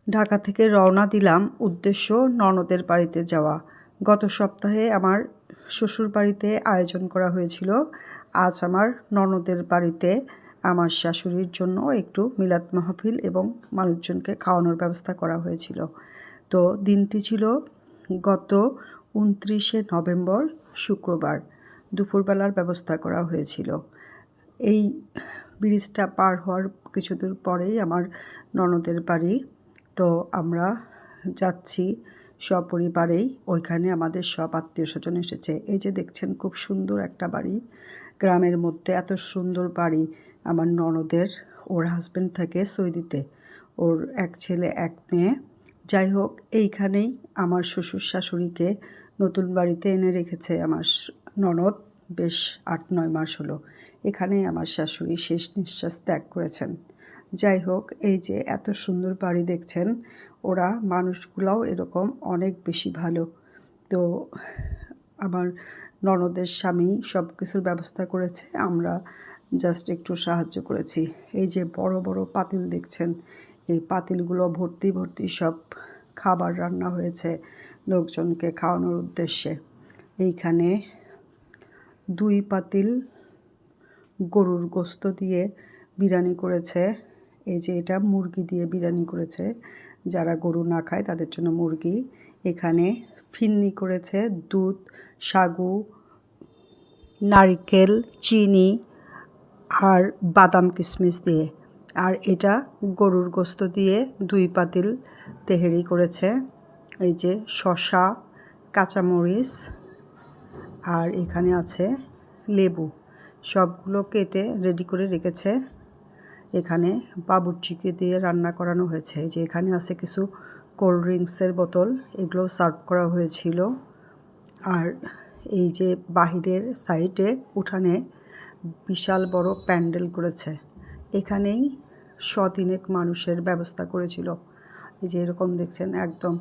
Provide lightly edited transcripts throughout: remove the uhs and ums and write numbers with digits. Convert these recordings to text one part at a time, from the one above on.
ঢাকা থেকে রওনা দিলাম, উদ্দেশ্য ননদের বাড়িতে যাওয়া। গত সপ্তাহে আমার শ্বশুর বাড়িতে আয়োজন করা হয়েছিল। আজ আমার ননদের বাড়িতে আমার শাশুড়ির জন্য একটু মিলাদ মাহফিল এবং মানুষজনকে খাওয়ানোর ব্যবস্থা করা হয়েছিল। তো দিনটি ছিল গত ২৯শে নভেম্বর শুক্রবার। দুপুরবেলার ব্যবস্থা করা হয়েছিল। এই ব্রিজটা পার হওয়ার কিছুদূর পরেই আমার ননদের বাড়ি। তো আমরা যাচ্ছি সপরিবারেই। ওইখানে আমাদের সব আত্মীয়স্বজন এসেছে। এই যে দেখছেন, খুব সুন্দর একটা বাড়ি। গ্রামের মধ্যে এত সুন্দর বাড়ি আমার ননদের। ওর হাজব্যান্ড থাকে সৌদিতে। ওর এক ছেলে এক মেয়ে। যাই হোক, এইখানেই আমার শ্বশুর শাশুড়িকে নতুন বাড়িতে এনে রেখেছে আমার ননদ। বেশ ৮-৯ মাস হলো। এখানেই আমার শাশুড়ি শেষ নিঃশ্বাস ত্যাগ করেছেন। যাই হোক, এই যে এত সুন্দর বাড়ি দেখছেন, ওরা মানুষগুলোও এরকম অনেক বেশি ভালো। তো আমার ননদের স্বামী সব কিছুর ব্যবস্থা করেছে, আমরা জাস্ট একটু সাহায্য করেছি। এই যে বড় বড় পাতিল দেখছেন, এই পাতিলগুলো ভর্তি ভর্তি সব খাবার রান্না হয়েছে লোকজনকে খাওয়ানোর উদ্দেশ্যে। এইখানে ২ পাতিল গরুর গোশত দিয়ে বিরিয়ানি করেছে। এই যে এটা মুরগি দিয়ে বিরিয়ানি করেছে। যারা গরু না খায় তাদের জন্য মুরগি। এখানে ফিন্নি করেছে দুধ, সাগু, নারিকেল, চিনি আর বাদাম কিশমিশ দিয়ে। আর এটা গরুর গোশত দিয়ে ২ পাতিল তেহেরি করেছে। এই যে শসা, কাঁচামরিচ আর এখানে আছে লেবু। সবগুলো কেটে রেডি করে রেখেছে। এখানে বাবুর্চিকে দিয়ে রান্না করানো হয়েছে। যে এখানে আছে কিছু কোল্ড ড্রিঙ্কসের বোতল, এগুলো সার্ভ করা হয়েছিল। আর এই যে বাহিরের সাইডে উঠানে বিশাল বড় প্যান্ডেল করেছে। এখানেই শ'তিনেক মানুষের ব্যবস্থা করেছিল। এই যে এরকম দেখছেন, একদম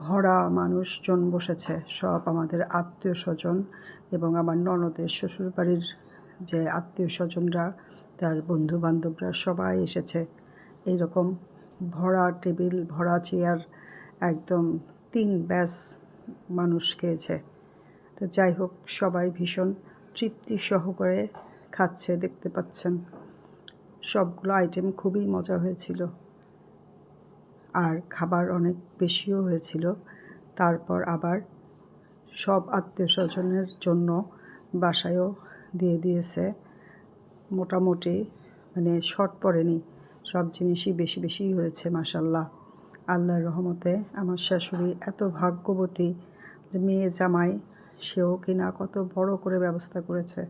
ভরা মানুষজন বসেছে। সব আমাদের আত্মীয়স্বজন এবং আমার ননদের শ্বশুরবাড়ির যে আত্মীয়স্বজনরা, তার বন্ধুবান্ধবরা সবাই এসেছে। এইরকম ভরা টেবিল, ভরা চেয়ার, একদম ৩ ব্যাচ মানুষ খেয়েছে। তো যাই হোক, সবাই ভীষণ তৃপ্তি সহকারে খাচ্ছে, দেখতে পাচ্ছেন। সবগুলো আইটেম খুবই মজা হয়েছিল। আর খাবার অনেক বেশিও হয়েছিল। তারপর আবার সব আত্মীয়স্বজনের জন্য বাসায়ও দিয়ে দিয়েছে। মোটামুটি মানে শর্ট পড়েনি, সব জিনিসই বেশি বেশিই হয়েছে মাশাআল্লাহ। আল্লাহর রহমতে আমার শাশুড়ি এত ভাগ্যবতী যে মেয়ে জামাই সেও কিনা কত বড় করে ব্যবস্থা করেছে।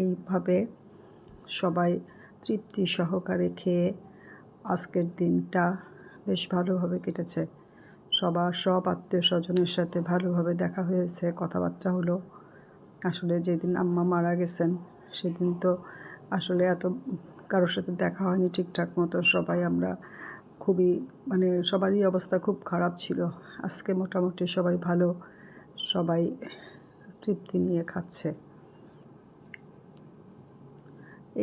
এইভাবে সবাই তৃপ্তি সহকারে খেয়ে আজকের দিনটা বেশ ভালোভাবে কেটেছে। সব আত্মীয়স্বজনের সাথে ভালোভাবে দেখা হয়েছে, কথাবার্তা হলো। আসলে যেদিন আম্মা মারা গেছেন সেদিন তো আসলে এত কারোর সাথে দেখা হয়নি ঠিকঠাক মতো। সবাই আমরা খুবই মানে সবারই অবস্থা খুব খারাপ ছিল। আজকে মোটামুটি সবাই ভালো, সবাই তৃপ্তি নিয়ে খাচ্ছে।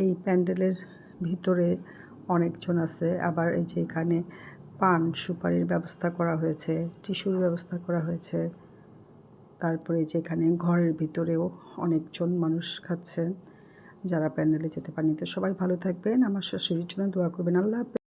এই প্যান্ডেলের ভিতরে অনেকজন আছে। আবার এই যে এখানে পান সুপারির ব্যবস্থা করা হয়েছে, টিস্যুর ব্যবস্থা করা হয়েছে। তারপরে যে এখানে ঘরের ভিতরেও অনেকজন মানুষ খাচ্ছেন যারা প্যান্ডেলে যেতে পারেনি। তো সবাই ভালো থাকবেন, আমার শাশুড়ির জন্য দোয়া করবেন। আল্লাহ হাফেজ।